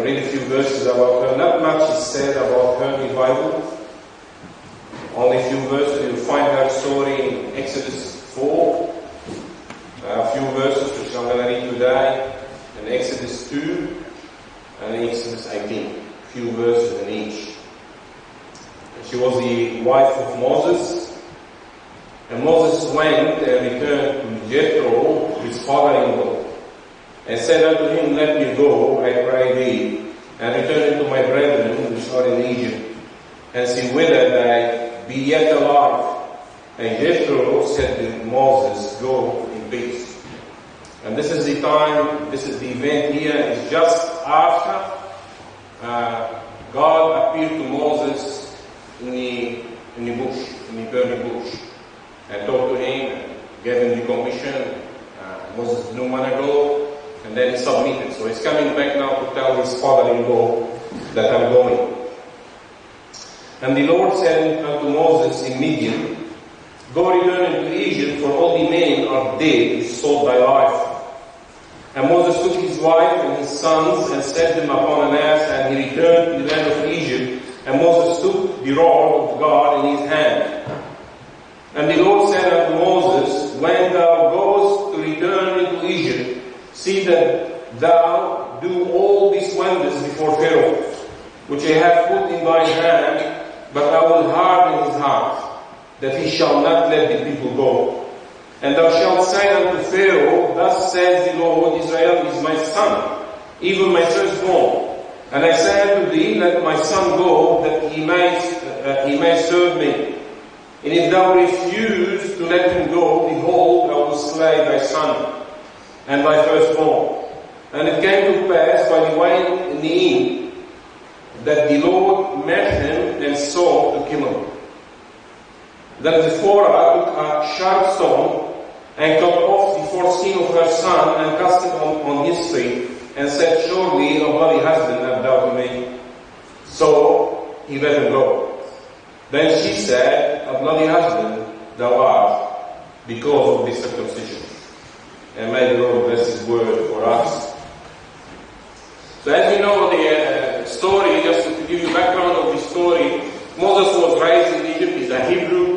read a few verses about her. Not much is said about her in the Bible. Only a few verses. You'll find her story in Exodus 4. A few verses which I'm going to read today. In Exodus 2 and in Exodus 18. A few verses in each. She was the wife of Moses. And Moses went and returned to Jethro, his father-in-law, and said unto him, Let me go, I pray thee, and return unto my brethren which are in Egypt, and see whether they be yet alive. And Jethro said to Moses, Go in peace. And this is the time, this is the event here, is just after God appeared to Moses in the bush, in the burning bush, and talked to him, and gave him the commission. Moses didn't want to go, and then he submitted. So he's coming back now to tell his father-in-law that I'm going. And the Lord said unto Moses in Midian, Go return into Egypt, for all the men are dead which sought thy life. And Moses took his wife and his sons and set them upon an ass, and he returned to the land of Egypt. And Moses took the rod of God in his hand. And the Lord said unto Moses, When thou goest to return into Egypt, see that thou do all these wonders before Pharaoh, which I have put in thy hand, but I will harden his heart, that he shall not let the people go. And thou shalt say unto Pharaoh, Thus says the Lord, Israel is my son, even my firstborn. And I say unto thee, Let my son go, that he may serve me. And if thou refuse to let him go, behold, I will slay thy son and thy firstborn. And it came to pass by the way in the inn, that the Lord met him and sought to kill him. Then Zipporah took a sharp stone and cut off the foreskin of her son and cast it on his feet, and said, Surely a bloody husband art thou to me. So he let him go. Then she said, A bloody husband thou art, because of this circumcision. And may the Lord bless his word for us. So as we know the story, just to give you background of the story, Moses was raised in Egypt, he's a Hebrew.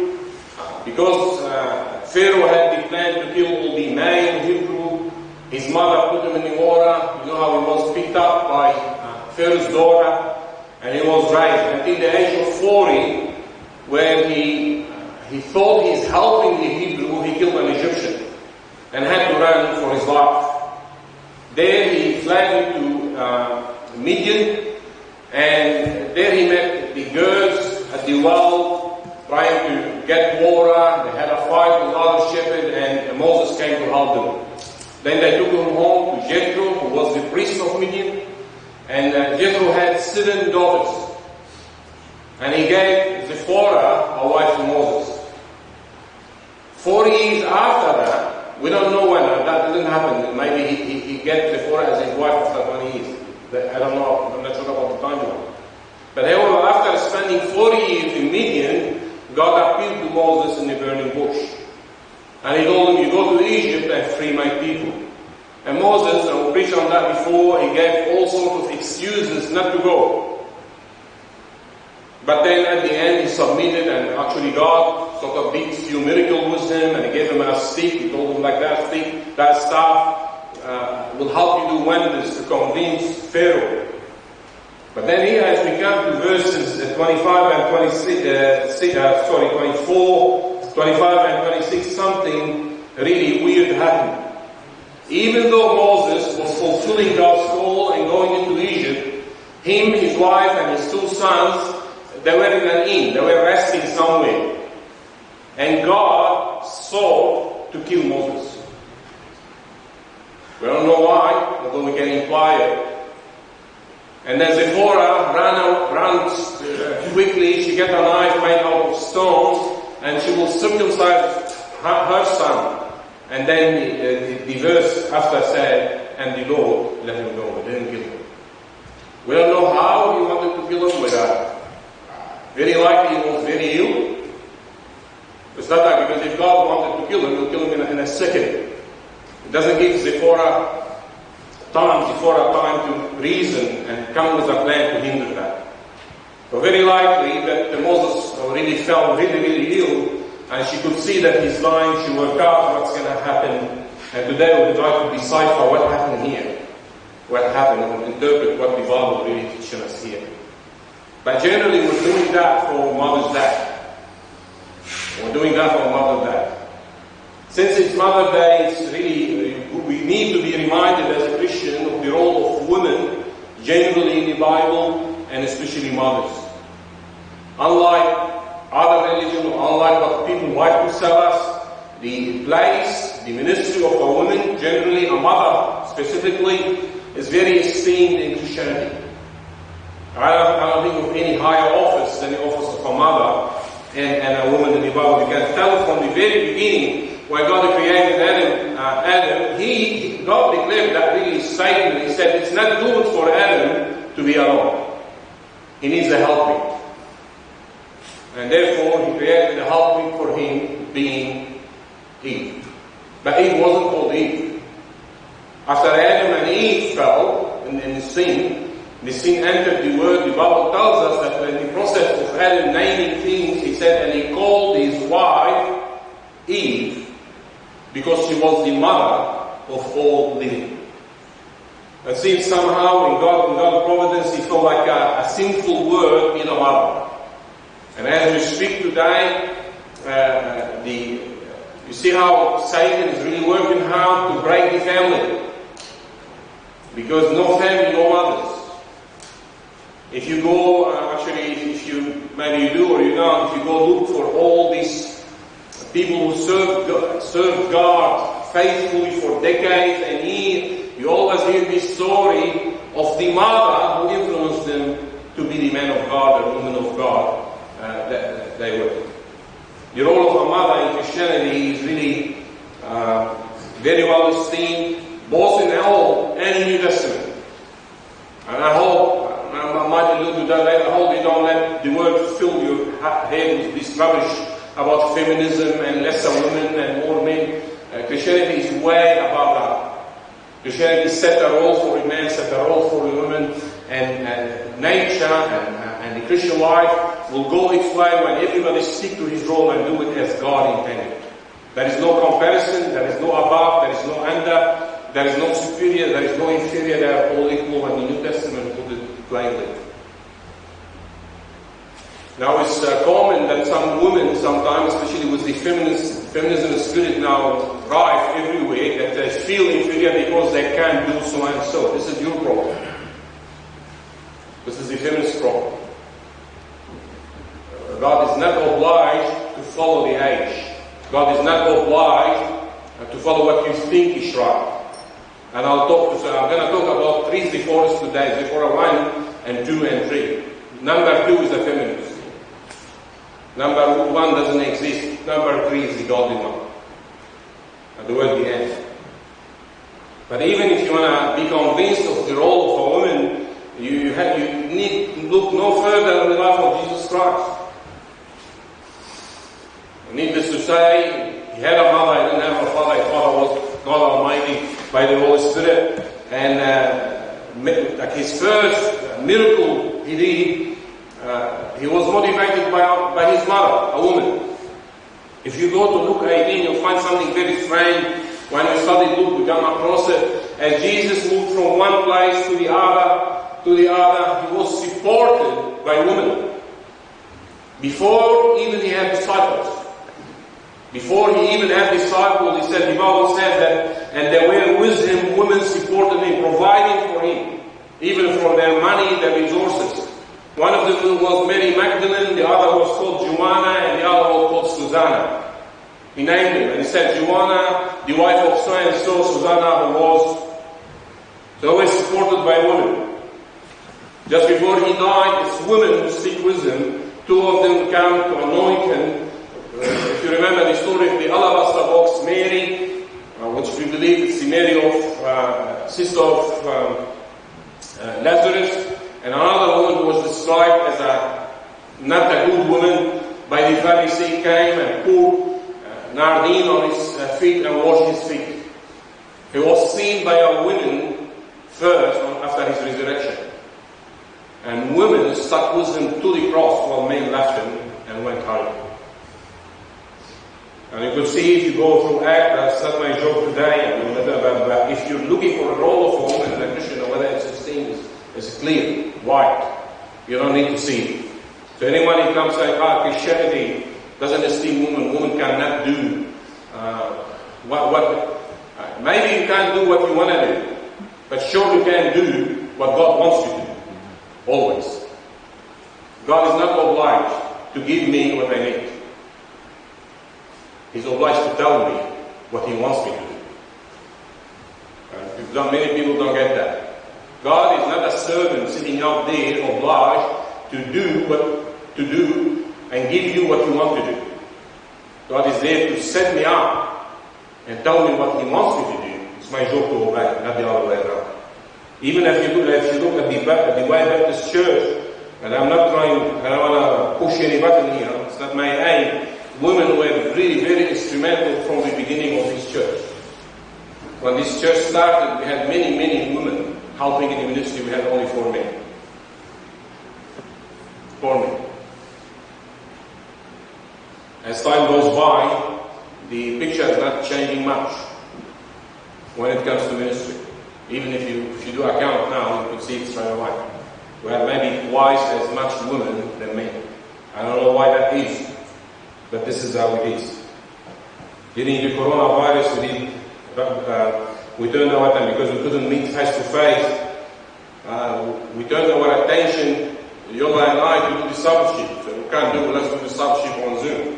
Because Pharaoh had the plan to kill all the male Hebrew, his mother put him in the water. You know how he was picked up by Pharaoh's daughter, and he was raised until the age of 40, where he thought he's helping the Hebrew, he killed an Egyptian and had to run for his life. There he fled into Midian, and there he met the girls at the well, trying to get water. They had a fight with other shepherds, and Moses came to help them. Then they took him home to Jethro, who was the priest of Midian, and Jethro had 7 daughters. And he gave Zipporah a wife to Moses. 40 years after that, we don't know when, that didn't happen. Maybe he gave Zipporah as his wife after 20 years. I don't know, I'm not sure about the timeline. But however, after spending 40 years in Midian, God appeared to Moses in the burning bush. And he told him, You go to Egypt and free my people. And Moses, and we preached on that before, he gave all sorts of excuses not to go. But then at the end he submitted, and actually God sort of did a few miracles with him, and he gave him a stick. He told him, like that stick, that staff will help you do wonders to convince Pharaoh. But then here, as we come to verses 25 and 24, 25 and 26, something really weird happened. Even though Moses was fulfilling God's call and going into Egypt, him, his wife, and his 2 sons, they were in an inn. They were resting somewhere. And God sought to kill Moses. We don't know why, although we can imply it. And then Zipporah ran quickly. She got a knife made out of stones, and she will circumcise her son. And then the verse after said, And the Lord let him go. He didn't kill him. We don't know how he wanted to kill him, whether very likely he was very ill. It's not that, because if God wanted to kill him, he'll kill him in a second. It doesn't give Zipporah Zipporah time to reason and come with a plan to hinder that. So very likely that Moses already felt really ill, and she could see that he's lying. She worked out what's going to happen, and today we would like to decipher what happened here, what happened, and interpret what the Bible really teaches us here. But generally we're doing that for Mother's Day. We're doing that for Mother's Day. Since it's Mother's Day, it's really, we need to be reminded as a Christian of the role of women generally in the Bible, and especially mothers. Unlike other religions, unlike what people like to tell us, the place, the ministry of a woman, generally a mother specifically, is very esteemed in Christianity. I don't think of any higher office than the office of a mother and a woman in the Bible. You can tell from the very beginning, when God created Adam, God declared that really statement. He said, it's not good for Adam to be alone. He needs a helping. And therefore, He created a helping for him, being Eve. But Eve wasn't called Eve. After Adam and Eve fell in the sin entered the world. The Bible tells us that in the process of Adam naming things, he said, and he called his wife Eve, because she was the mother of all living. It seems somehow in God's providence, He felt like a sinful word in a mother. And as we speak today, you see how Satan is really working hard to break the family. Because no family, no mothers. If you go, maybe you do or you don't, if you go look for all these people who serve God faithfully for decades and years, you always hear this story of the mother who influenced them to be the man of God or woman of God that they were. The role of a mother in Christianity is really very well esteemed, both in the Old and in the New Testament. And I hope, I might allude to that later, I hope you don't let the word fill your head with this rubbish about feminism and lesser women and more men. Christianity is way above that. Christianity set a role for a man, set a role for a woman, and nature and the Christian life will go its way when everybody stick to his role and do it as God intended. There is no comparison, there is no above, there is no under, there is no superior, there is no inferior, they are all equal, and the New Testament put it plainly. Now it's common that some women sometimes, especially with the feminism spirit now rife everywhere, that they feel inferior because they can't do so and so. This is your problem. This is the feminist problem. God is not obliged to follow the age. God is not obliged to follow what you think is right. And I'm going to talk about three Zipporahs today. Zipporah 1 and 2 and 3. Number 2 is a feminist. Number 1 doesn't exist. Number 3 is the godly one. And the word the end. But even if you want to be convinced of the role of a woman, you need to look no further than the life of Jesus Christ. Needless to say, he had a mother, he didn't have a father. His father was God Almighty by the Holy Spirit. And like his first miracle he did, he was motivated by his mother, a woman. If you go to Luke 18, you'll find something very strange. When we study Luke, we come across it. As Jesus moved from one place to the other, he was supported by women. Before even he had disciples. Before he even had disciples, he said, the Bible says that, and they were with him, women supported him, providing for him, even from their money, their resources. One of them was Mary Magdalene, the other was called Joanna, and the other was called Susanna. He named them, and he said, Joanna, the wife of so-and-so, Susanna, who was always supported by women. Just before he died, it's women who stick with him. Two of them come to anoint him. If you remember the story of the alabaster box, Mary, which we believe is the Mary of sister of Lazarus, and another woman who was described as not a good woman by the Pharisee, came and poured nardine on his feet and washed his feet. He was seen by a woman first after his resurrection. And women stuck with him to the cross while men left him and went home. And you could see if you go through Acts, that's not my job today, but if you're looking for a role of a woman in a Christian, or whether it's 16 is clear, white. You don't need to see it. So anyone who comes saying, Christianity doesn't esteem women cannot do maybe you can't do what you want to do, but sure you can do what God wants you to do. Always. God is not obliged to give me what I need. He's obliged to tell me what He wants me to do. Many people don't get that. God is not a servant sitting out there obliged to do what to do and give you what you want to do. God is there to set me up and tell me what He wants me to do. It's my job to obey, not the other way around. Even if you look at the White Baptist Church, and I don't want to push any button here, it's not my aim. Women were really very instrumental from the beginning of this church. When this church started, we had many, many women helping in the ministry. We had only 4 men. 4 men. As time goes by, the picture is not changing much when it comes to ministry. Even if you do a count now, you can see it's right away. We have maybe twice as much women than men. I don't know why that is, but this is how it is. During the coronavirus, we turned our attention, because we couldn't meet face to face. We turned our attention, Yola and I, to do discipleship. So we can't do, let's do discipleship on Zoom.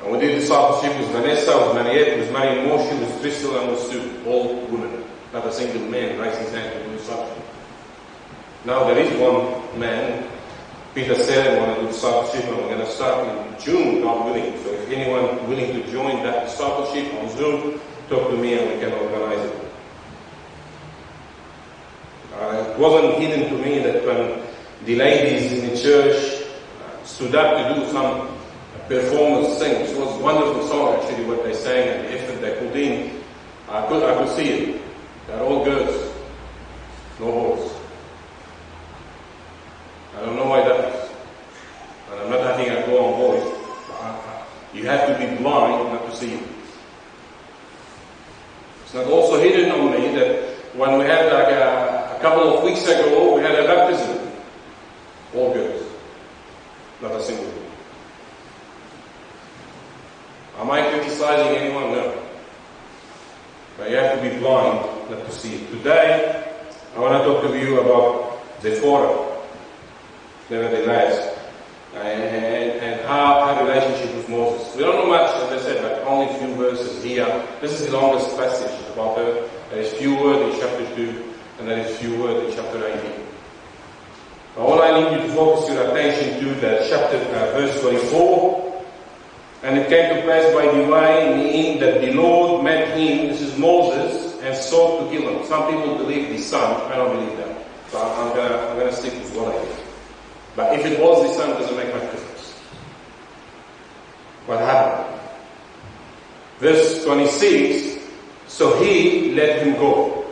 And we did discipleship with Vanessa, with Mariette, with Mary Moshi, with Crystal, and with Sue. All women. Not a single man raising his hand to do discipleship. Now there is one man, Peter said, we want to do discipleship, and we're going to start in June, God willing. So if anyone willing to join that discipleship on Zoom, talk to me and we can organize it. It wasn't hidden to me that when the ladies in the church stood up to do some performance things, it was a wonderful song actually what they sang and the effort they put in. I could see it. They're all girls, no boys. I don't know why that is. And I'm not having a go on boys. You have to be blind not to see it. It's not also hidden on me that when we had a couple of weeks ago, we had a baptism. All girls. Not a single one. Am I criticizing anyone? No. But you have to be blind not to see it. Today, I want to talk to you about Zipporah. Nevertheless, and her relationship with Moses. We don't know much, as I said, but only a few verses here. This is the longest passage about her. There is few words in chapter 2, and there is few words in chapter 18. All I need you to focus your attention to that chapter, verse 24. And it came to pass by the way in the end that the Lord met him, this is Moses, and sought to kill him. Some people believe the son. I don't believe that. So I'm gonna stick with what I believe. But if it was the son, it doesn't make much difference. What happened? Verse 26, so he let him go.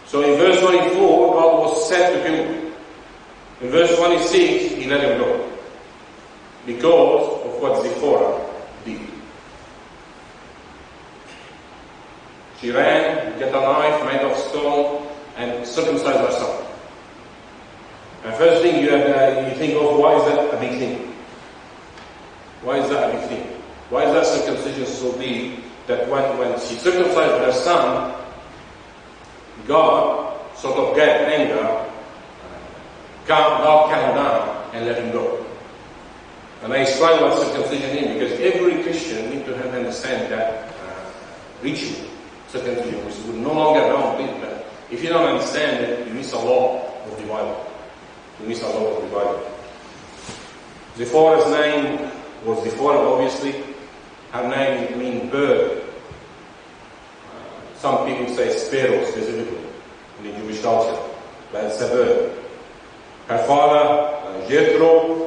So in verse 24, God was set to kill him. In verse 26, he let him go. Because of what Zipporah did. She ran, got a knife made of stone, and circumcised herself. And first thing you think of, why is that a big thing? Why is that a big thing? Why is that circumcision so big that when she circumcised her son, God sort of got anger, God calmed down and let him go. And I explain what circumcision is, because every Christian needs to understand that ritual, circumcision, which will no longer downplay that. If you don't understand it, you miss a law of the Bible. You miss a law of the Bible. Zipporah's name was Zipporah, obviously. Her name means bird. Some people say sparrow specifically in the Jewish culture, but it's a bird. Her father, Jethro,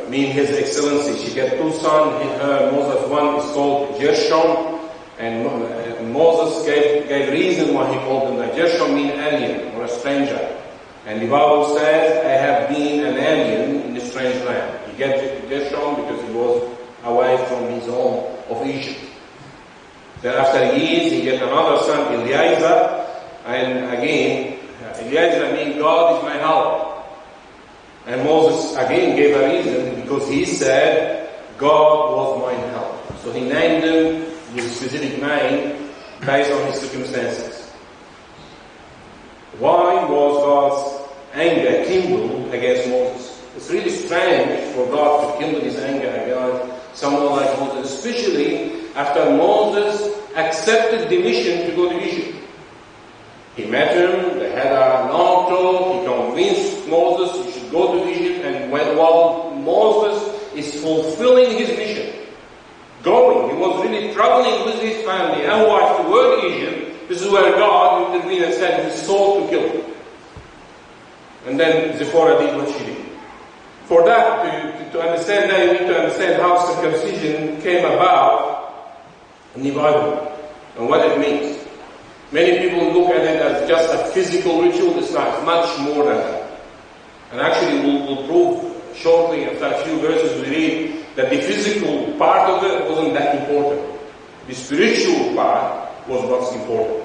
means His Excellency. She got 2 sons. Her Moses one is called Gershom, And Moses gave reason why he called them that. Just shall mean alien or a stranger. And the Bible says, I have been an alien in a strange land. He gave Gershom because he was away from his home of Egypt. Then after years, he got another son, Eliezer. And again, Eliezer means God is my help. And Moses again gave a reason because he said, God was my help. So he named him with a specific name based on his circumstances. Why was God's anger kindled against Moses? It's really strange for God to kindle his anger against someone like Moses, especially after Moses accepted the mission to go to Egypt. He met him, they had a long talk, he convinced Moses he should go to Egypt, and while Moses is fulfilling his mission, going, he was really traveling with his family and wife toward Egypt. This is where God intervened and said he sought to kill him. And then Zipporah did what she did. For that, to understand that, you need to understand how circumcision came about in the Bible and what it means. Many people look at it as just a physical ritual. It's not. It's much more than that. And actually, we'll prove shortly after a few verses we read that the physical part of it wasn't that important. The spiritual part was what's important.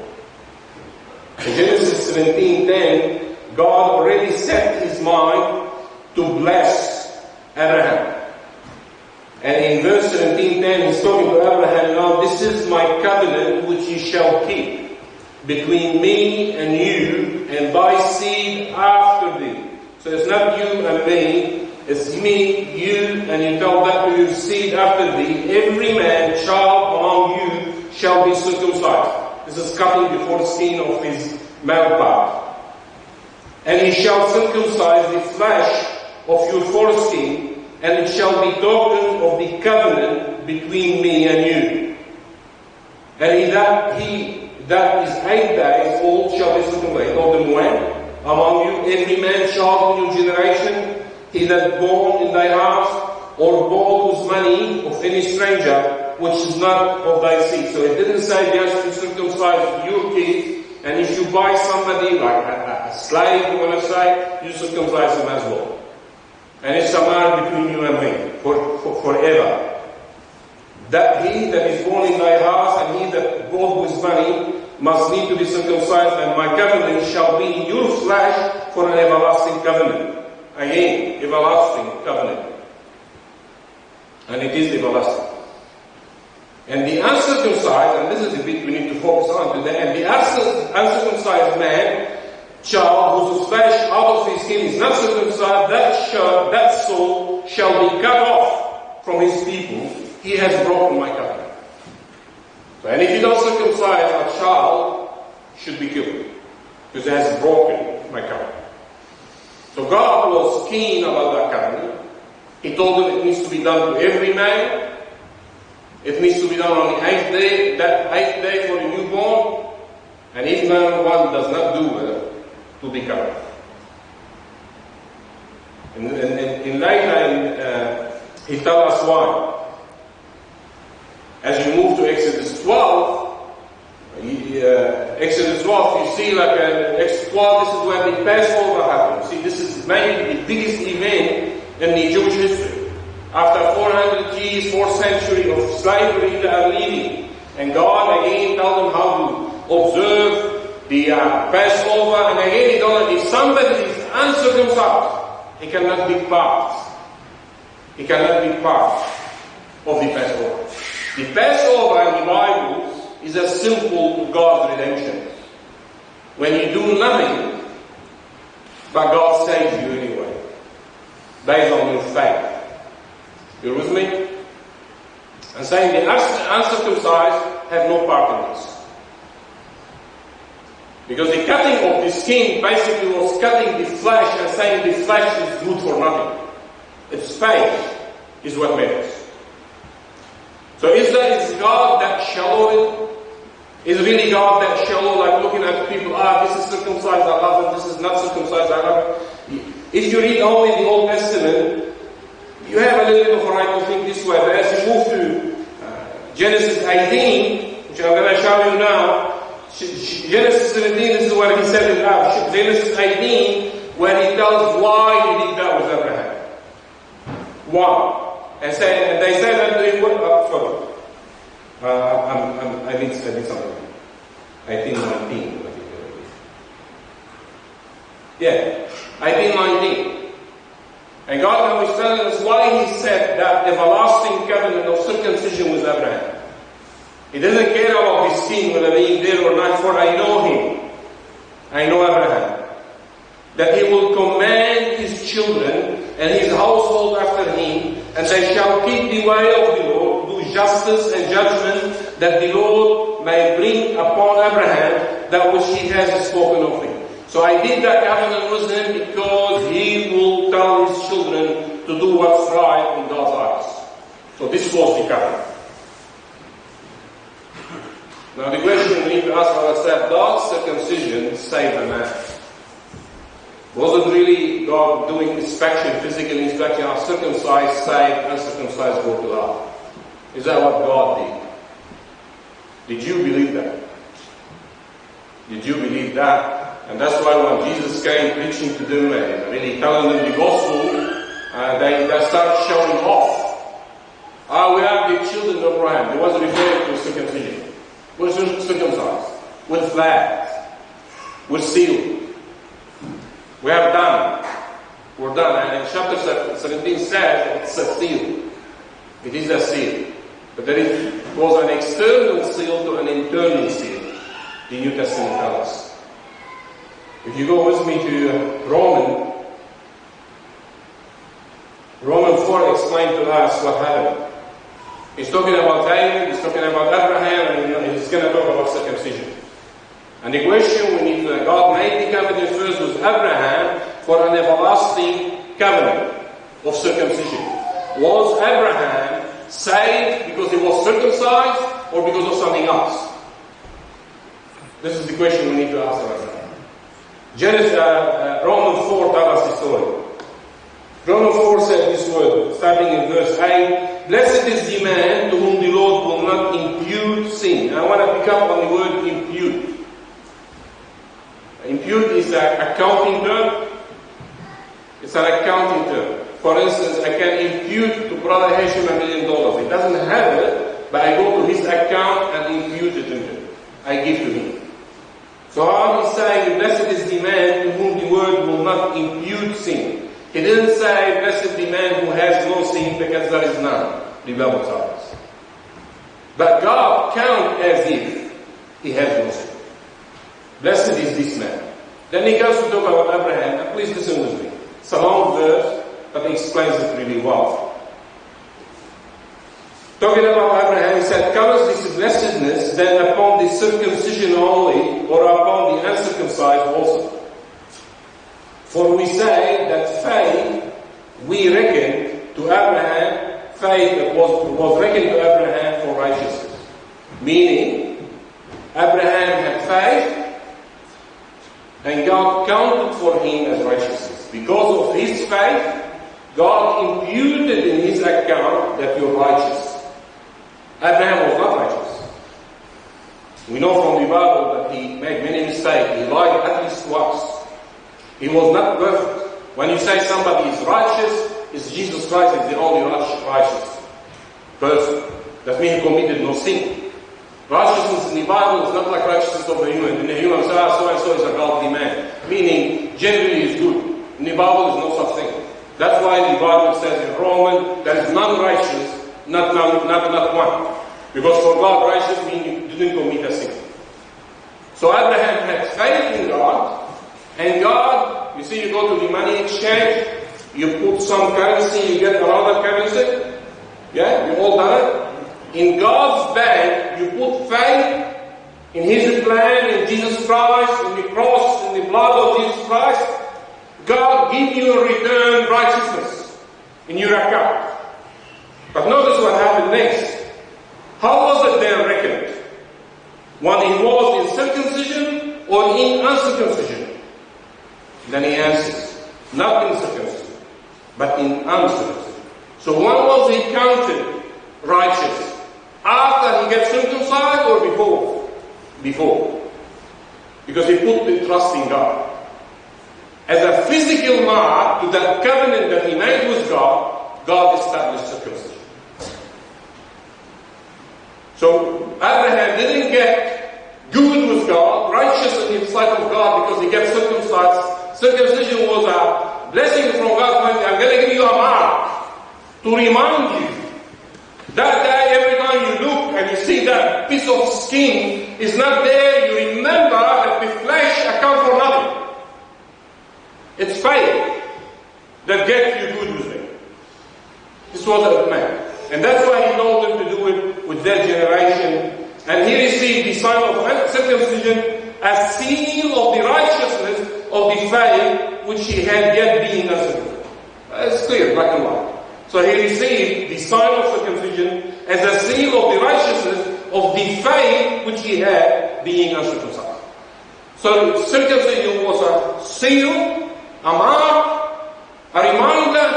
In Genesis 17:10, God already set his mind to bless Abraham. And in verse 17:10, he's talking to Abraham, now this is my covenant which ye shall keep between me and you and thy seed after thee. So it's not you and me, it's me, you, and you tell that to your seed after thee. Every man, child among you shall be circumcised. This is cutting the foreskin of his male part. And he shall circumcise the flesh of your foreskin, and it shall be token of the covenant between me and you. And he that is 8 days old shall be circumcised. Of them when? Among you, every man, child in your generation, he that born in thy house, or bought with money of any stranger, which is not of thy seed. So it didn't say just to circumcise your kids, and if you buy somebody like a slave, you want to say, you circumcise him as well. And it's a mark between you and me, forever. That he that is born in thy house, and he that bought with money, must need to be circumcised, and my covenant shall be in your flesh for an everlasting covenant. Again, everlasting covenant. And it is everlasting. And the uncircumcised, and this is the bit we need to focus on today, and the uncircumcised man, child, whose flesh out of his skin is not circumcised, that soul shall be cut off from his people. He has broken my covenant. So, and if you don't circumcise a child, should be killed, because he has broken my covenant. So God was keen about that covenant. He told them it needs to be done to every man. It needs to be done on the 8th day, that 8th day for the newborn. And if one does not do it, to be cut off. In later, he tells us why. As you move to Exodus 12, Exodus 12, you see like Exodus 12, this is where the Passover happened. See, this is maybe the biggest event in the Jewish history. After 400 years, 4th century of slavery, they are leaving. And God again told them how to observe the Passover. And again, he told them, if somebody is uncircumcised, he cannot be part. He cannot be part of the Passover. The Passover in the Bible is a symbol of God's redemption. When you do nothing, but God saves you anyway, based on your faith. You're with me? I'm saying the uncircumcised have no part in this. Because the cutting of the skin basically was cutting the flesh and saying the flesh is good for nothing. Its faith is what matters. So is God that shallow? Is really God that shallow, like looking at people, this is circumcised, I love him, this is not circumcised, I love him. If you read only the Old Testament, you have a little bit of a right to think this way. But as you move to Genesis 18, which which I'm going to show you now. Genesis 17, this is what he said it out. Genesis 18, where he tells why he did that with Abraham. Why? And they say that they were I did something. 18:19. Yeah, 18:19. And God was telling us why he said that everlasting covenant of circumcision with Abraham. He doesn't care about his skin, whether being there or not, for I know him. I know Abraham. That he will command his children and his household after him, and they shall keep the way of the Lord, do justice and judgment, that the Lord may bring upon Abraham that which he has spoken of him. So I did that covenant with him because he will tell his children to do what's right in God's eyes. So this was the covenant. Now the question we need to ask ourselves, does circumcision save a man? Was it really God doing inspection, physical inspection, circumcised, saved, uncircumcised, go to hell? Is that what God did? Did you believe that? Did you believe that? And that's why when Jesus came preaching to them and really telling them the gospel, they started showing off. We are the children of Abraham. It wasn't referring to circumcision. We're circumcised. We're flagged. We're sealed. We have done. We're done. And in chapter 17 says it's a seal. It is a seal. But there was an external seal to an internal seal. The New Testament tells us. If you go with me to Romans 4 explains to us what happened. He's talking about David, he's talking about Abraham, and he's going to talk about circumcision. And the question we need to God made the covenant first with Abraham for an everlasting covenant of circumcision. Was Abraham saved because he was circumcised or because of something else? This is the question we need to ask ourselves. Romans 4 tells us the story. Romans 4 said this word, starting in verse 8, blessed is the man to whom the Lord will not impute sin. I want to pick up on the word impute. Impute is an accounting term. It's an accounting term. For instance, I can impute to Brother Hashim $1 million. He doesn't have it, but I go to his account and impute it to him. I give to him. So how he's saying, blessed is the man to whom the word will not impute sin. He didn't say, blessed the man who has no sin, because there is none. The Bible tells us. But God counts as if he has no sin. Blessed is this man. Then he goes to talk about Abraham, and please listen with me. It's a long verse, but he explains it really well. Talking about Abraham, he said, covers this blessedness then upon the circumcision only, or upon the uncircumcised also. For we say that faith we reckon to Abraham, faith was reckoned to Abraham for righteousness. Meaning, Abraham had faith, and God counted for him as righteousness. Because of his faith, God imputed in his account that you're righteous. Abraham was not righteous. We know from the Bible that he made many mistakes. He lied at least twice. He was not perfect. When you say somebody is righteous, it's Jesus Christ is the only righteous person. That means he committed no sin. Righteousness in the Bible is not like righteousness of the human. In the human say, so-and-so is a godly man. Meaning, generally is good. In the Bible is no such thing. That's why the Bible says in Romans, there is none righteous, not one. Because for God, righteous means you didn't commit a sin. So Abraham had faith in God, and God, you see, you go to the money exchange, you put some currency, you get another currency. Yeah, you all done it. In God's bank, you put faith in His plan, in Jesus Christ, in the cross, in the blood of Jesus Christ. God give you a return righteousness in your account. But notice what happened next. How was it then reckoned? When it was in circumcision or in uncircumcision? Then he answers, not in circumcision, but in uncircumcision. So when was he counted righteous? After he gets circumcised or before? Before. Because he put the trust in God. As a physical mark to that covenant that he made with God, God established circumcision. So Abraham didn't get good with God, righteous in the sight of God because he gets circumcised. Circumcision was a blessing from God. I'm going to give you a mark to remind you. That day, every time you look and you see that piece of skin is not there, you remember that the flesh accounts for nothing. It's faith that gets you good with me. This was a man. And that's why he told them to do it with their generation. And he received the sign of circumcision as seal of the righteousness of the faith which he had yet being uncircumcised. It's clear, black and white. So he received the sign of circumcision as a seal of the righteousness of the faith which he had being uncircumcised. So circumcision was a seal, a mark, a reminder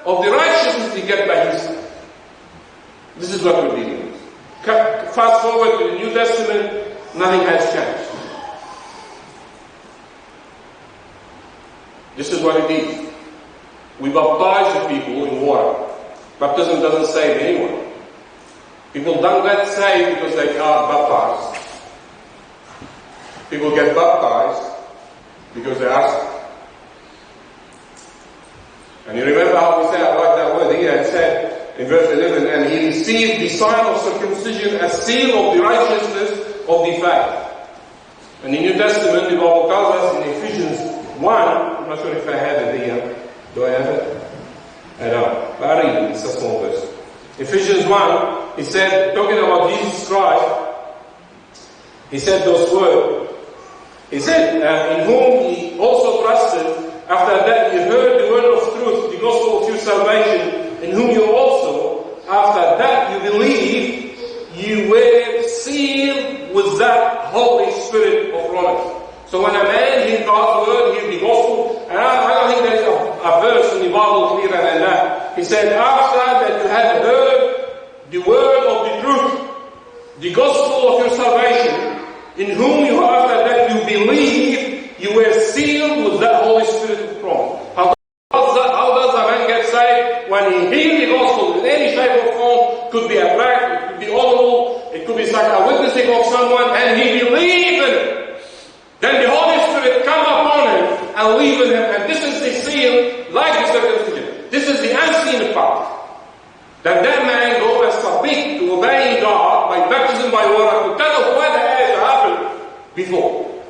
of the righteousness he get by his faith. This is what we're dealing with. Fast forward to the New Testament, nothing has changed. This is what it is. We baptize the people in water. Baptism doesn't save anyone. People don't get saved because they are baptized. People get baptized because they are saved. And you remember how we said, I like that word here, it said in verse 11, and he received the sign of circumcision as seal of the righteousness of the faith. And in the New Testament, the Bible tells us in Ephesians 1, I'm not sure if I have it here. Do I have it? I don't. But I read it. It's a small verse. Ephesians 1, he said, talking about Jesus Christ, he said those words. He said, in whom ye also trusted, after that you heard the word of truth, the gospel of your salvation, in whom you also, after that you believed, you were sealed with that Holy Spirit of promise. So when a man hears God's word, hears the gospel, and I don't think there's a verse in the Bible clearer than that. He said, after that you had heard the word of the truth, the gospel of your salvation, in whom you after that you believe, you were sealed with that Holy Spirit of promise. How does a man get saved? When he hears the gospel in any shape or form, could be a prayer, it could be audible, it could be like a witnessing of someone, and he believes in it. Then the Holy Spirit come upon him and live in him, and this is the seal, like the circumcision. This is the unseen part. That man go and submit to obeying God by baptism by water to tell us what has happened before.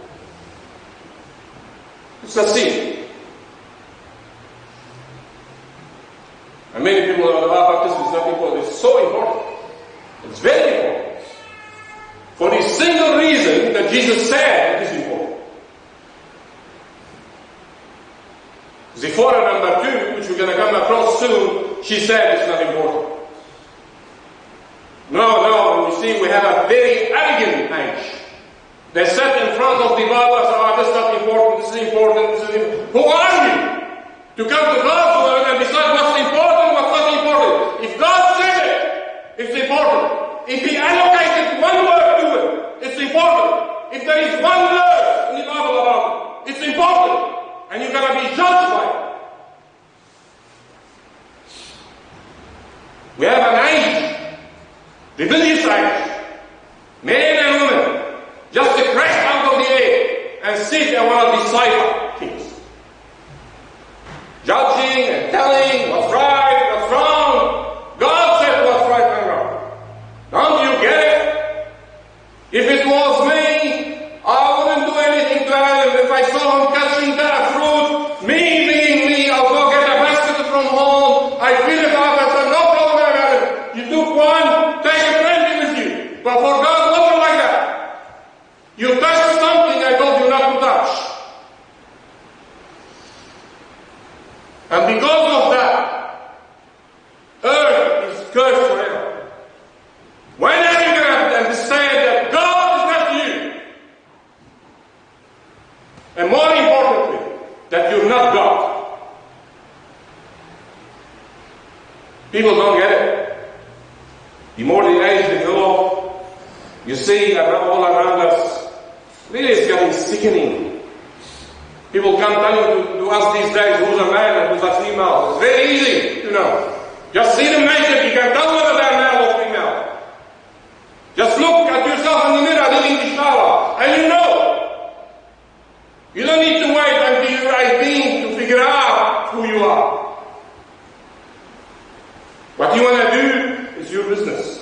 It's a seal. And many people are baptism is not important. It's so important. It's very important. For the single reason that Jesus said it is important. Zipporah number 2, which we're going to come across soon, she said it's not important. No, you see, we have a very arrogant age. They sat in front of the Bible and said, oh, this is not important, this is important, this is important. Who are you to come to God's word and decide what's important, what's not important? If God said it, it's important. If He allocated one word to it, it's important. If there is one verse in the Bible about it, it's important. And you've got to be judged by it. We have an age, rebellious age, men and women, just to crash out of the air and sit and want to decipher things. Judging and telling what's right, what's wrong. God said what's right and wrong. Don't you get it? If it was me, I wouldn't do anything to him. If I saw him catching that fruit, me being me, I'll go get a basket from home. I fill it up. I said, no problem about it. You took one, take a friend with you. But for God, it wasn't like that. You touched something I told you not to touch. And because of that, earth is cursed forever. When are you going to understand that God is not you? And more importantly, that you're not God. People don't get it. The more they age, they go You see all around us, really it's getting sickening. People come telling to us these days who's a man and who's a female. It's very easy to know. Just see them naked, you can tell whether they're male or female. Just look at yourself in the mirror, living the shower, and you know. You don't need to wait until you're 18 to figure out who you are. What you want to do is your business.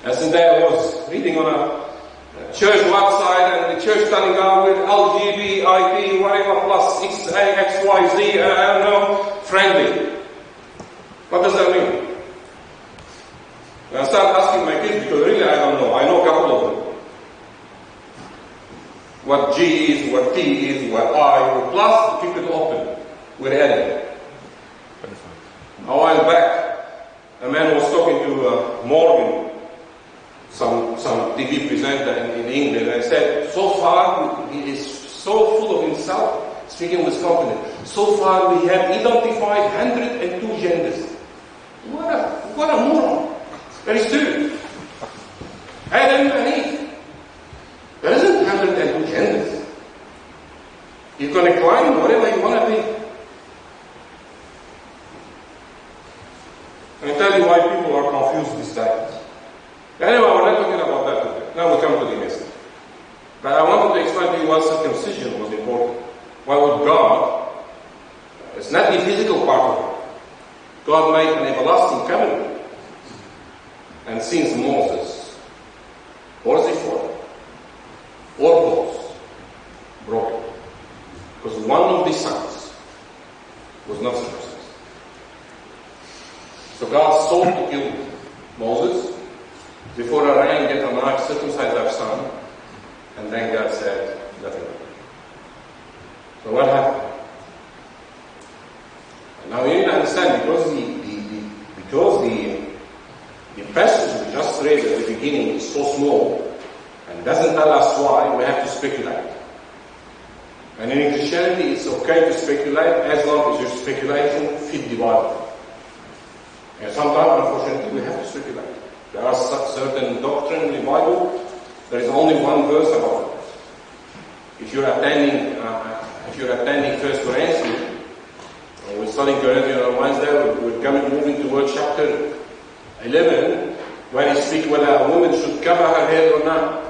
Yesterday I was reading on a church website, and the church telling out with LGBT, whatever, plus X, A, X, Y, Z, I don't know, friendly. What does that mean? And I started asking my kids, because really I don't know. I know a couple of them. What G is, what T is, what I, what plus, keep it open. We're adding. A while back, a man was talking to Morgan, some TV presenter in England, and said, so far he is so full of himself, speaking with confidence. So far we have identified 102 genders. What a moron. There is two. Adam and Eve. There isn't 102 genders. You can climb whatever you want to be. I'll tell you why people are confused these days. Anyway, we're not talking about that today. Now we come to the message. But I wanted to explain to you why circumcision was important. Why would God, it's not the physical part of it. God made an everlasting covenant. And since Moses, or Zipporah, or both, broke it. Because one of the sons was not circumcised. So God sought to kill Moses. Before a ram get a knife, circumcise our son, and then God said, let him go. So what happened? Now you need to understand, because the passage we just read at the beginning is so small and doesn't tell us why, we have to speculate. And in Christianity, it's okay to speculate as long as your speculation fit the Bible. And sometimes, unfortunately, we have to speculate. There are certain doctrine in the Bible, there is only one verse about it. If you're attending 1 Corinthians, we're studying Corinthians on Wednesday, we're moving towards chapter 11, where he speaks whether a woman should cover her head or not.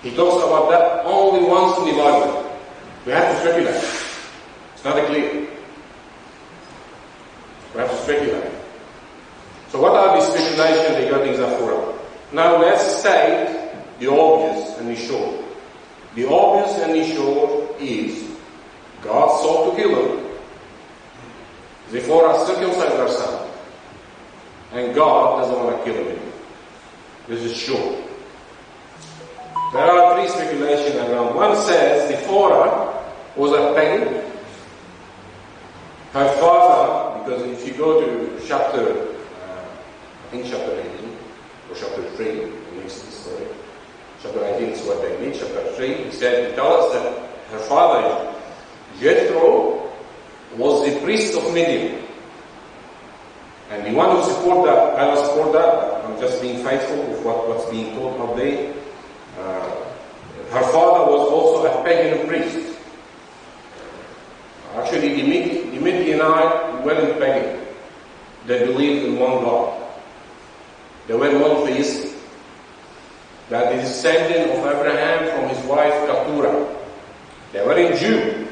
He talks about that only once in the Bible. We have to speculate. It's not clear. We have to speculate. So what are the speculations regarding Zipporah? Now let's state the obvious and the short. The obvious and the short is God sought to kill him. Zipporah circumcised her son. And God doesn't want to kill him anymore. This is short. There are three speculations around. One says Zipporah was a pagan. Her father, because if you go to chapter 18 or chapter 3 in Exodus story. Chapter 19 is what they mean. Chapter 3, he tells us that her father, Jethro, was the priest of Midian. And the one who support that, I don't support that, I'm just being faithful with what's being taught out there. Her father was also a pagan priest. Actually, the Midianites weren't pagan. They believed in one God. They were monotheistic. That the descendant of Abraham from his wife Keturah. They were in Jew.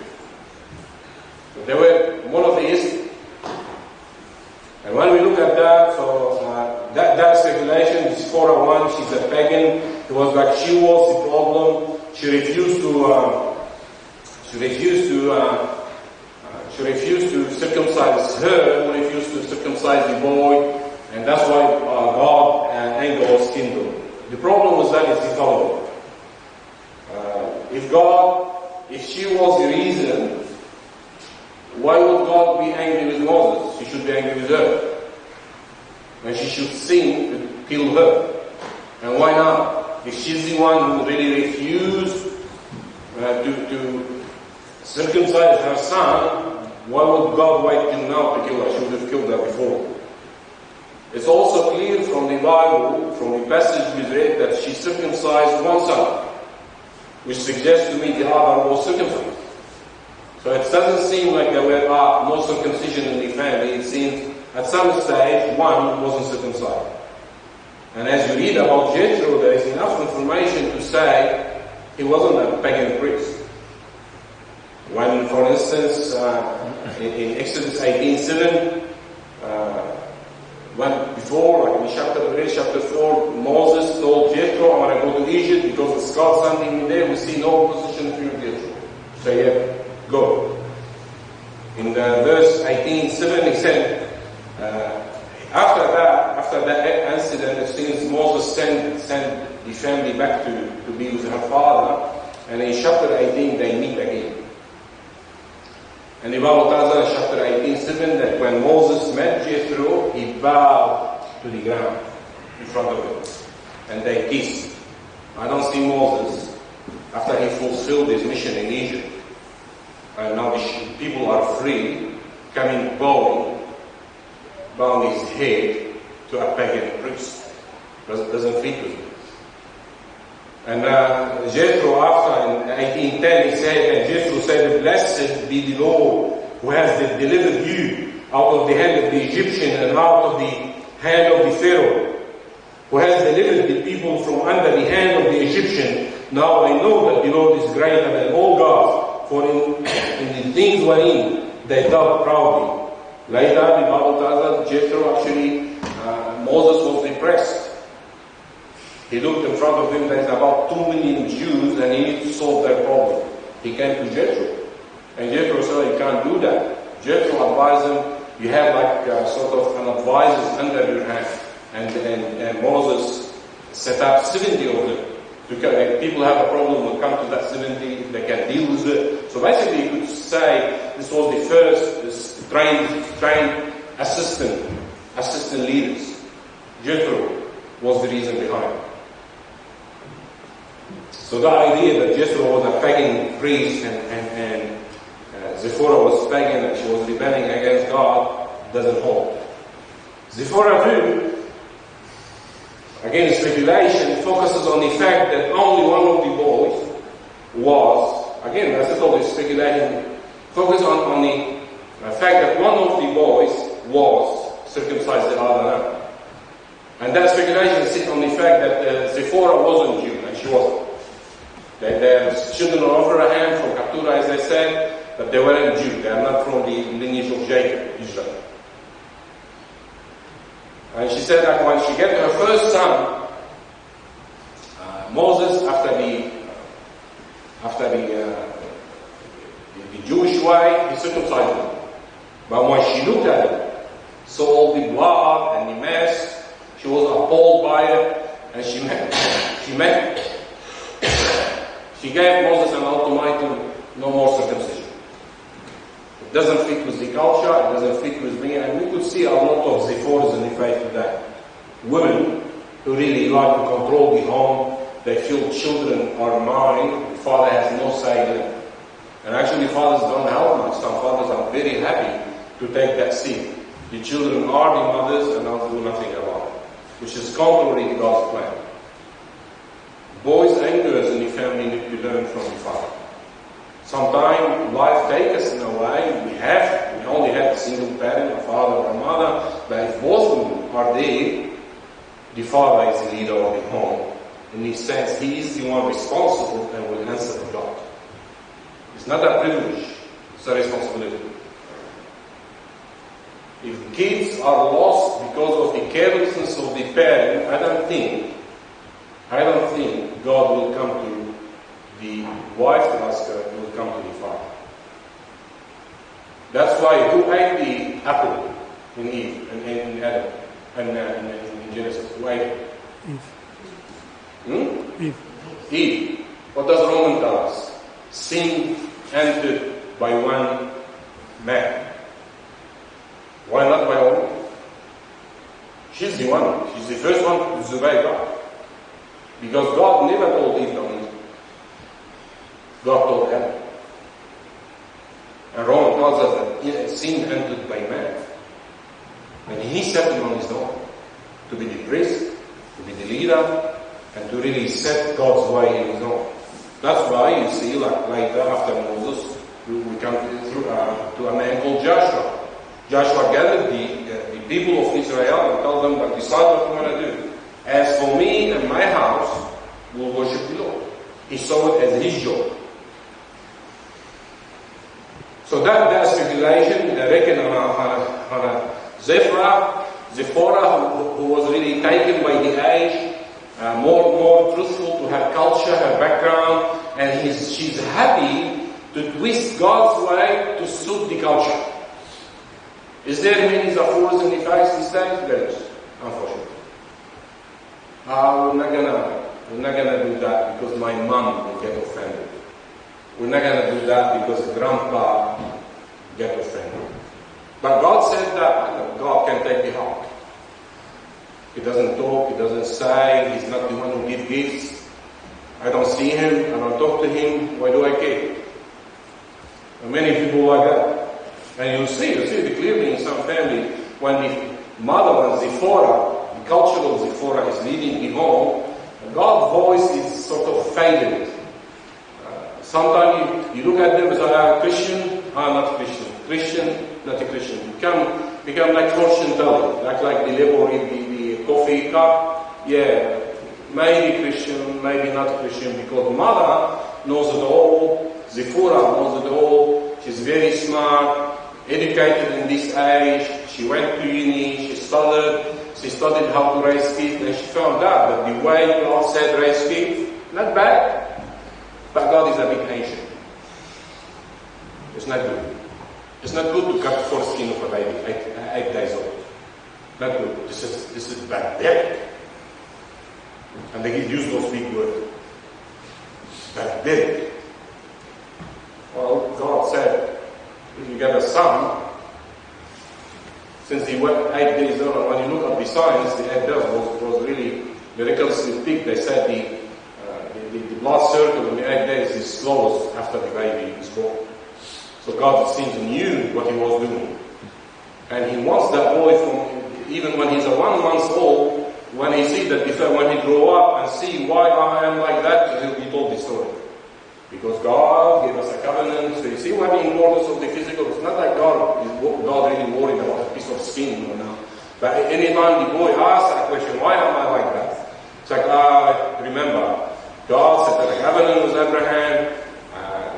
But they were monotheistic. And when we look at that, so that speculation is 401, she's a pagan. It was like she was the problem. She refused to circumcise her, who refused to circumcise the boy. And that's why God angered God's kingdom. The problem was that it's infallible. If she was the reason, why would God be angry with Moses? He should be angry with her. And she should sin to kill her. And why not? If she's the one who really refused to circumcise her son, why would God wait till now to kill her? She would have killed her before. It's also clear from the Bible, from the passage we read, that she circumcised one son, which suggests to me the other was circumcised. So it doesn't seem like there were no circumcision in the family. It seems at some stage one wasn't circumcised. And as you read about Jethro, there is enough information to say he wasn't a pagan priest. When, for instance, in Exodus 18:7, when before, like in chapter 4, Moses told Jethro, "I want to go to Egypt because God's sending me there. We see no opposition to you, Jethro. So yeah, go." In verse 18:7, he said, after that incident, it seems Moses sent the family back to be with her father, and in chapter 18 they meet again. And the Bible tells us in chapter 18:7 that when Moses met Jethro, he bowed to the ground in front of him, and they kissed. I don't see Moses, after he fulfilled his mission in Egypt, and now the people are free, coming bowing his head to a pagan priest. Doesn't fit with him. And Jethro, after in 18:10, he said, and Jethro said, "Blessed be the Lord who has delivered you out of the hand of the Egyptian and out of the hand of the Pharaoh, who has delivered the people from under the hand of the Egyptian. Now I know that the Lord is greater than all gods, for in the things wherein they dealt proudly." Later, the Bible tells us Jethro actually, Moses was depressed. He looked in front of him, there's about 2 million Jews and he needs to solve their problem. He came to Jethro. And Jethro said, "You can't do that." Jethro advised him, you have like sort of an advisors under your hand. And Moses set up 70 of them. If people have a problem, will come to that 70, they can deal with it. So basically you could say this was the first trained assistant leaders. Jethro was the reason behind it. So the idea that Jethro was a pagan priest and Zipporah was pagan and she was rebelling against God doesn't hold. Zipporah too, again speculation, focuses on the fact that only one of the boys was, again as I told you, speculation, focus on the fact that one of the boys was circumcised, the other not. And that speculation sits on the fact that Zipporah wasn't Jew, and she wasn't. Their children of Abraham from Keturah, as they said, that they weren't Jew. They are not from the lineage of Jacob, Israel. And she said that when she got her first son, Moses, after the Jewish way, he circumcised him. But when she looked at him, saw all the blood and the mess, she was appalled by it, and she gave Moses an ultimatum: no more circumcision. It doesn't fit with the culture, it doesn't fit with me, and we could see a lot of Zipporahs in the faith today. Women who really like to control the home, they feel children are mine, the father has no say in it. And actually fathers don't help much. Some fathers are very happy to take that seat. The children are the mothers and I'll do nothing about it, which is contrary to God's plan. Boys and girls in the family need to learn from the father. Sometimes life takes us in a way, we only have a single parent, a father or a mother, but if both of them are there, the father is the leader of the home. In this sense, he is the one responsible and will answer to God. It's not a privilege, it's a responsibility. If kids are lost because of the carelessness of the parent, I don't think God will come to the wife to ask her, will come to the father. That's why who ate the apple in Eve and in Adam and in Genesis? Who ate it? Eve. Eve. What does Romans tell us? Sin entered by one man. Why not by a woman? She's the one. She's the first one to disobey God. Because God never told Eve don't eat. God told Adam. And Romans tells us that sin entered by man. And he set him on his own. to be the priest, to be the leader, and to really set God's way in his own. That's why you see, like later after Moses, we come to a man called Joshua. Joshua gathered the people of Israel and told them, decide what you want to do. As for me and my house, we'll worship the Lord. He saw it as his job. So that speculation, they reckon on Zipporah, who was really taken by the age, more truthful to her culture, her background, and she's happy to twist God's way to suit the culture. Is there many Zipporahs in the face these days? There is, unfortunately. We're not gonna do that because my mom will get offended. We're not gonna do that because grandpa get offended. But God said that God can take the heart. He doesn't talk, he doesn't say, he's not the one who gives gifts. I don't see him, I don't talk to him, why do I care? And many people like that. And you see it clearly in some family, when the mother, Zipporah, the cultural Zipporah is leading the home, God's voice is sort of faded. Sometimes you look at them as a Christian, not Christian. Christian, not a Christian. Become like fortune telling, like the label in the coffee cup. Yeah, maybe Christian, maybe not Christian, because mother knows it all, Zipporah knows it all, she's very smart, educated in this age, she went to uni, she studied how to raise kids, and she found out that the way God said raise kids, not bad, but God is a bit ancient. It's not good. It's not good to cut the foreskin of a baby, 8 days old. Not good. This is barbaric. And they use those big words. Barbaric. Well, God said, if you get a son, since he went 8 days old, and when you look at the signs, the 8 days was really miraculously big. They said the blood circle in the 8 days is slowest after the baby is born. So God, it seems, knew what he was doing. And he wants that boy from, even when he's 1 month old, when he sees that before, when he grow up and see why I am like that, he'll be told the story. Because God gave us a covenant. So you see what the importance of the physical. It's not like God really worried about a piece of skin, But anytime the boy asks a question, why am I like that? It's like, remember, God set a covenant with Abraham.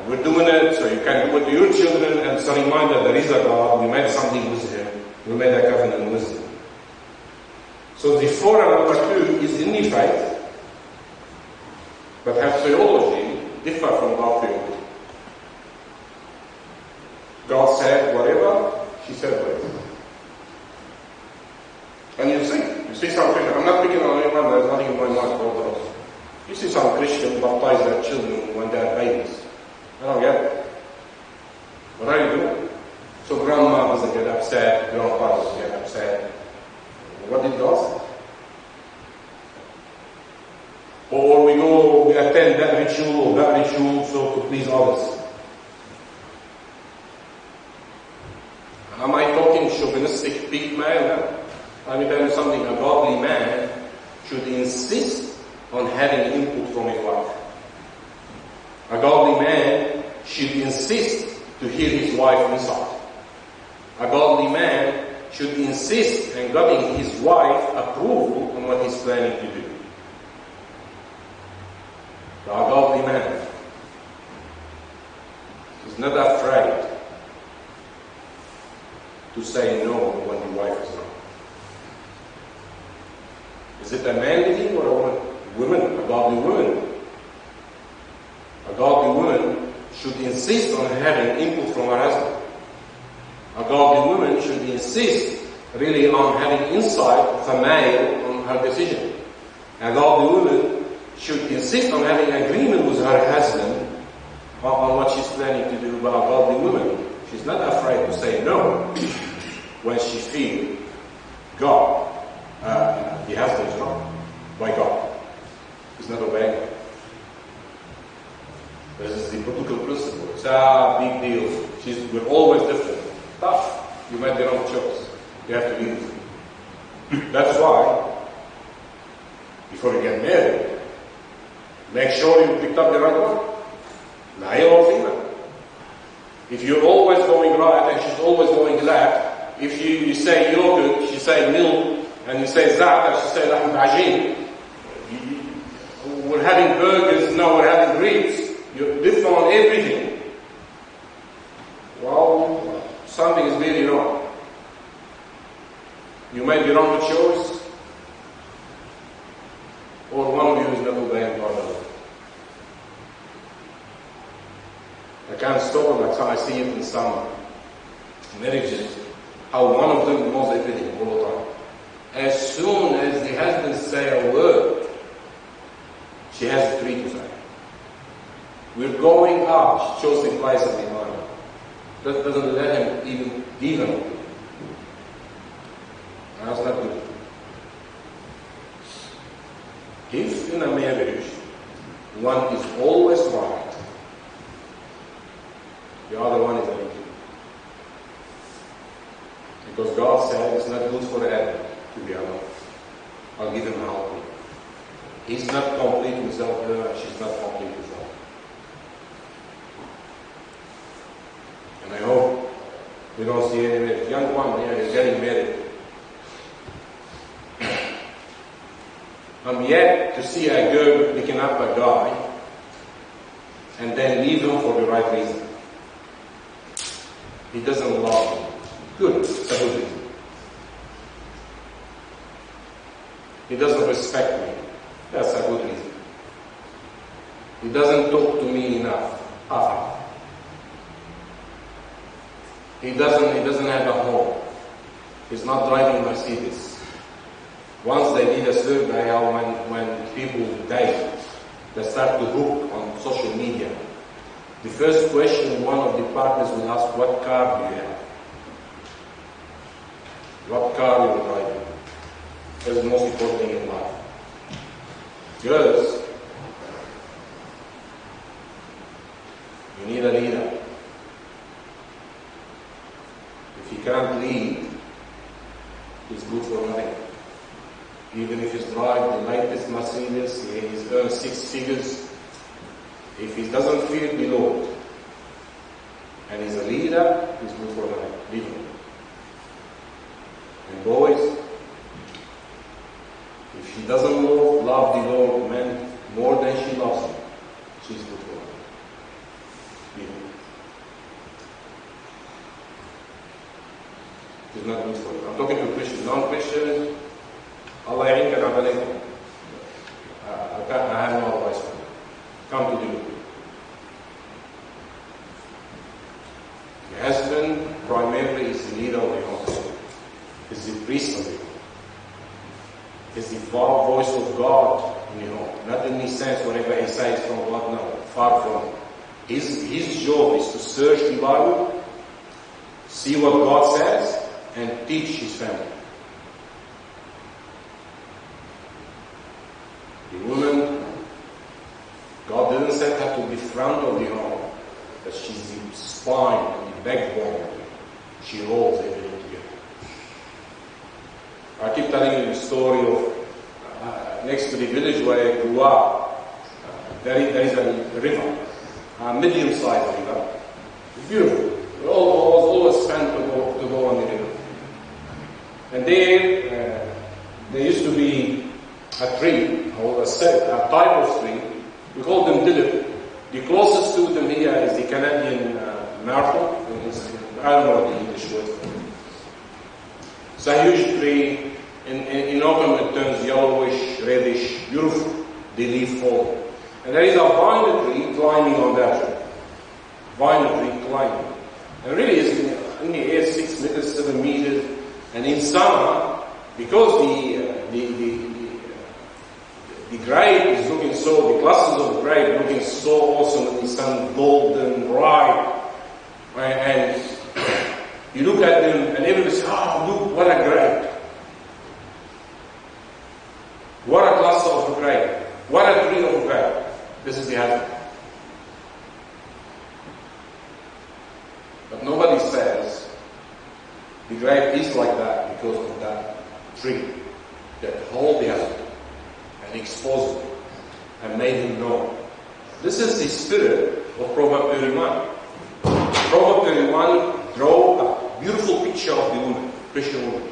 We're doing it, so you can do it to your children, and it's a reminder there is a God. We made something with him. We made a covenant with him. So the foreign number 2 is in the faith, but have theology differ from our theology. God said whatever, she said whatever. And you see some Christians, I'm not picking on anyone, there's nothing in my mind about those. You see some Christians baptize their children when they're babies. I don't get it. What are you doing? So grandma doesn't get upset, grandpa doesn't get upset. What did God say? Or we attend that ritual or that ritual so to please others. Am I talking chauvinistic big man? No. Let me tell you something. A godly man should insist on having input from his wife. A godly man should insist to hear his wife inside. A godly man should insist on getting his wife approval on what he's planning to do. A godly man is not afraid to say no when the wife is wrong. Is it a man leading or a woman? Women, a godly woman. A godly woman should insist on having input from her husband. A godly woman should insist really on having insight of a male on her decision. A godly woman should insist on having agreement with her husband on what she's planning to do. But a godly woman, she's not afraid to say no when she feels God, the husband is wrong by God. He's not obeying God. This is the biblical principle. It's a big deal. We're always different. Tough. You made the wrong choice. You have to be with it. That's why before you get married. Make sure you picked up the right one. Male or female. If you're always going right and she's always going left, if you say yogurt, she say milk, and you say za'atar, she say lahm b'ajin. We're having burgers, now we're having ribs. You're different on everything. Well, something is really wrong. You may be wrong with choice, or one of you is not obeying God. I can't stop it, I see it in some marriages, how one of them knows everything all the time. As soon as the husband say a word, she has three to say. We're going up, she chose the place of the man. That doesn't let him even. That's not good. If in a marriage, one is always right, the other one is empty. Because God said it's not good for Adam to be alone. I'll give him help. He's not complete without her, she's not complete without him. And I hope we don't see any marriage. Young one here is getting married. I'm yet to see a girl picking up a guy and then leave him for the right reason. He doesn't love me. Good, it's a good reason. He doesn't respect me. That's a good reason. He doesn't talk to me enough. He doesn't have a home. He's not driving Mercedes. Once they did a survey how when people date, they start to hook on social media. The first question one of the partners will ask, what car do you have? What car are you driving? That's the most important thing in life. Girls, you need a leader. If he can't lead, he's good for nothing. Even if he's driving the latest Mercedes, he's earned 6 figures. If he doesn't fear the Lord, and he's a leader, he's good for nothing. Leave him. And boys, if she doesn't love the Lord man more than she loves him, she's good for him. Leave him. She's not good for him. I'm talking to Christians. Non-Christians, Allah ya'inka alaykum. I have no advice for you. Come to the Lord. The husband primarily is the leader of the home. Is the priest of the home. Is the voice of God in the home. Not in the sense whatever he says from God, no. Far from it. His job is to search the Bible, see what God says, and teach his family. The woman, God didn't set her to the front of the home, but she's the spine and the backbone. She holds everything together. I keep telling you the story of next to the village where I grew up. There is a river, a medium-sized river. It's beautiful. We always fun to go on the river. And there used to be a tree, or a type of tree. We call them dilip. The closest to them here is the Canadian myrtle. I don't know what the English word for it. It's a huge tree. In autumn it turns yellowish, reddish, beautiful. The leaf fall. And there is a vine tree climbing on that tree. Vine tree climbing. And really it's in the air 6 meters, 7 meters. And in summer, because the grape is looking so, the clusters of grape looking so awesome in the sun, golden, bright. And you look at them and everybody says, look, what a grape. What a cluster of grape. What a tree of grape. This is the husband. But nobody says the grape is like that because of that tree that hold the husband. and exposed him and made him known. This is the spirit of Proverbs 31. Proverbs 31 draws a beautiful picture of the woman, Christian woman.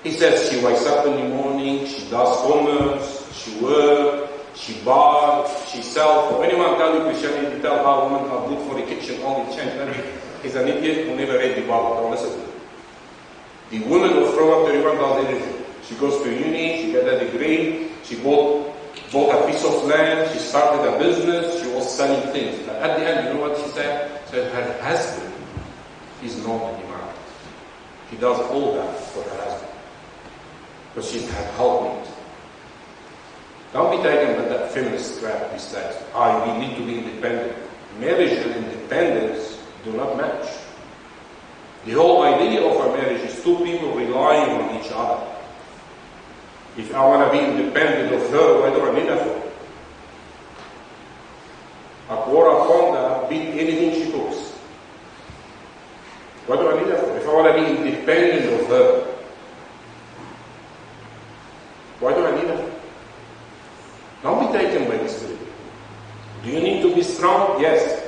He says she wakes up in the morning, she does commerce, she works, she buys, she sells. For anyone tell you Christianity, tell how women are good for the kitchen, only change. He's an idiot who never read the Bible. Don't listen to him. The woman of Proverbs 31 does everything. She goes to uni, she gets a degree, she bought a piece of land, she started a business, she was selling things. But at the end, you know what she said? She said her husband is not in the market. She does all that for her husband. Because she's her helpmate. Don't be taken by that feminist trap these days. We need to be independent. Marriage and independence do not match. The whole idea of a marriage is two people relying on each other. If I want to be independent of her, why do I need her for? A Quora Fonda beat anything she cooks. What do I need her for? If I want to be independent of her, why do I need her? Don't be taken by the Spirit. Do you need to be strong? Yes.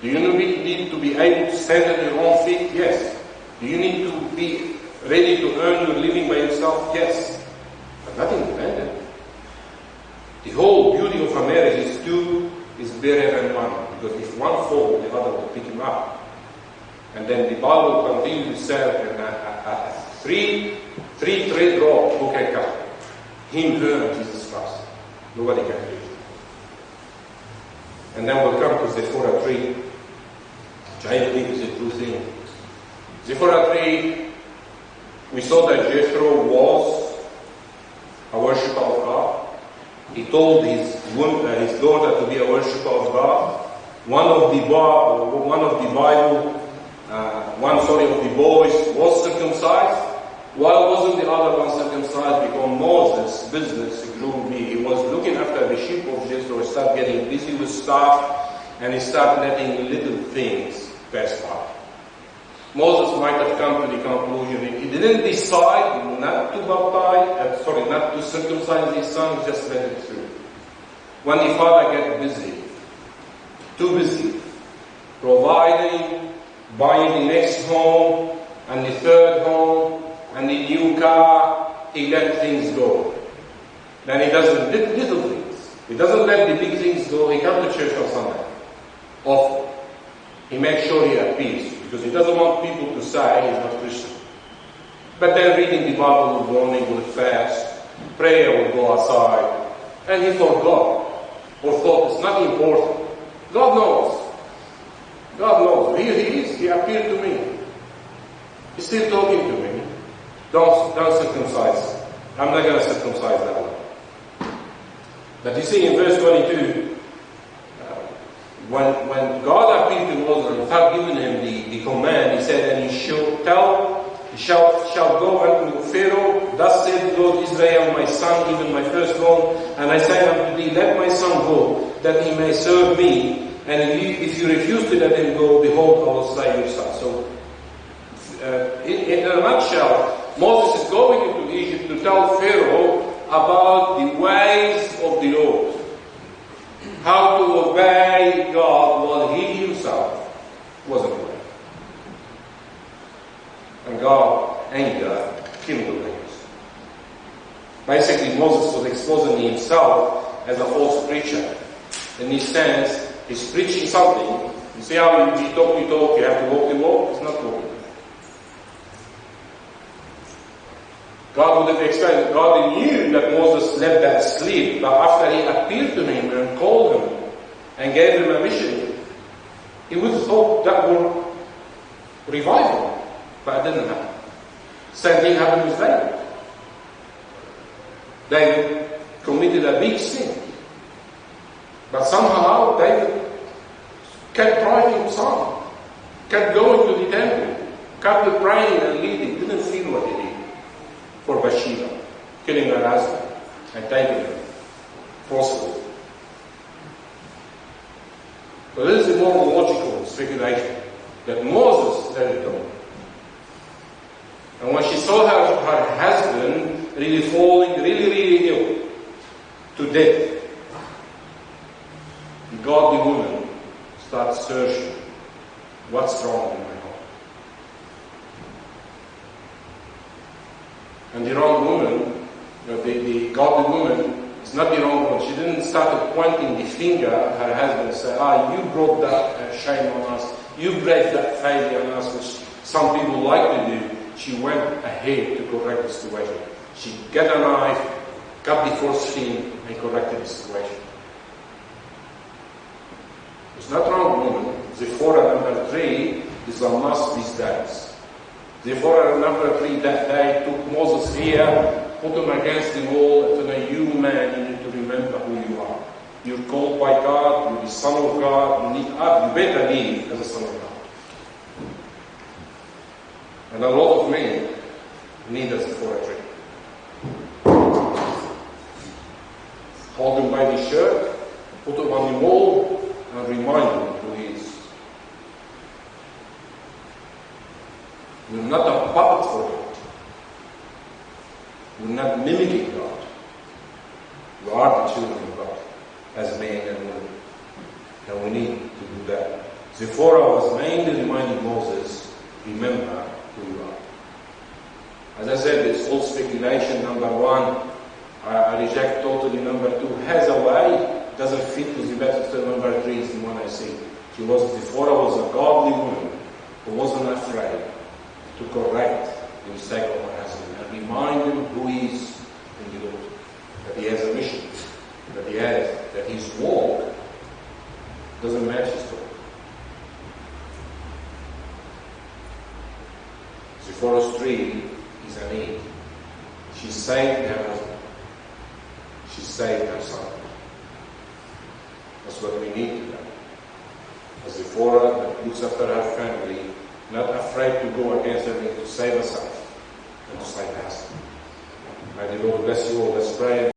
Do you need to be able to stand on your own feet? Yes. Do you need to be ready to earn your living by yourself? Yes. But not independent. The whole beauty of a marriage is two is better than one. Because if one falls, the other will pick him up. And then the Bible continues to say a three-thread rope who can cut. Him, her, and Jesus Christ. Nobody can do it. And then we'll come to Zipporah 3, which I believe is a true thing. Zipporah 3, we saw that Jethro was a worshipper of God. He told his daughter to be a worshipper of God. One of the boys was circumcised. Why wasn't the other one circumcised? Because Moses' business grew big. He was looking after the sheep of Jethro. He started getting busy with stuff, and he started letting little things pass by. Moses might have come to the conclusion he didn't decide not to circumcise his son, he just let it through. When the father gets too busy, providing, buying the next home, and the third home, and the new car, he let things go. Then he doesn't little things. He doesn't let the big things go. He comes to church on Sunday. Often. He makes sure he appears. Because he doesn't want people to say he's not Christian. But then reading the Bible will go on, he will fast. Prayer will go aside. And he forgot. Or thought it's not important. God knows. God knows. Here he is. He appeared to me. He's still talking to me. Don't circumcise. I'm not going to circumcise that one. But you see in verse 22, when God appeared to Moses without giving him the command, he said, and he shall go unto Pharaoh, thus said the Lord Israel, my son, even my firstborn, and I say unto thee, let my son go, that he may serve me, and if you refuse to let him go, behold, I will slay your son. So, in a nutshell, Moses is going into Egypt to tell Pharaoh about the ways of the Lord. How to obey God while he himself wasn't obeying. And God anger kindled him. Basically, Moses was exposing himself as a false preacher. In this sense, he's preaching something. You see how you talk, you have to walk the walk? It's not walking. God would have explained, God knew that Moses slept that sleep, but after he appeared to him and called him and gave him a mission, he would have thought that would revive him, but it didn't happen. Same thing happened with David. David committed a big sin, but somehow David kept writing psalms, kept going to the temple, kept praying and leading, didn't feel what he did. For Bathsheba, killing her husband and taking her forcefully. So this is a more logical speculation that Moses let it go. And when she saw her husband really falling, really ill, to death. The godly woman starts searching, what's wrong in my home? And the wrong woman, the godly woman, is not the wrong woman. She didn't start pointing the finger at her husband and say, you brought that shame on us, you brought that failure on us, which some people like to do. She went ahead to correct the situation. She got a knife, cut the foreskin, and corrected the situation. It's not wrong, woman. Zipporah number 3 is a must these days. Zipporah number 3 that day took Moses here, put him against the wall, and said, you man, you need to remember who you are. You're called by God, you're the son of God, you better live as a son of God. And a lot of men need a Zipporah tree. Hold him by the shirt, put him on the wall, and remind him who he is. We're not a puppet for God. We're not mimicking God. We are the children of God, as men and women. And we need to do that. Zipporah was mainly reminding Moses, remember who you are. As I said, it's all speculation. Number 1, I reject totally. Number 2, has a way, doesn't fit to the best. So number 3 is the one I see. Zipporah was a godly woman who wasn't afraid to correct the mistake of her husband and remind him who he is in the Lord, that he has a mission, that his walk doesn't match his talk. Zipporah's tree is a need. She saved her husband. She saved her son. That's what we need to do. A Zipporah that looks after her family, not afraid to go against everything to save herself and to save her husband. May the Lord bless you all. Let's pray.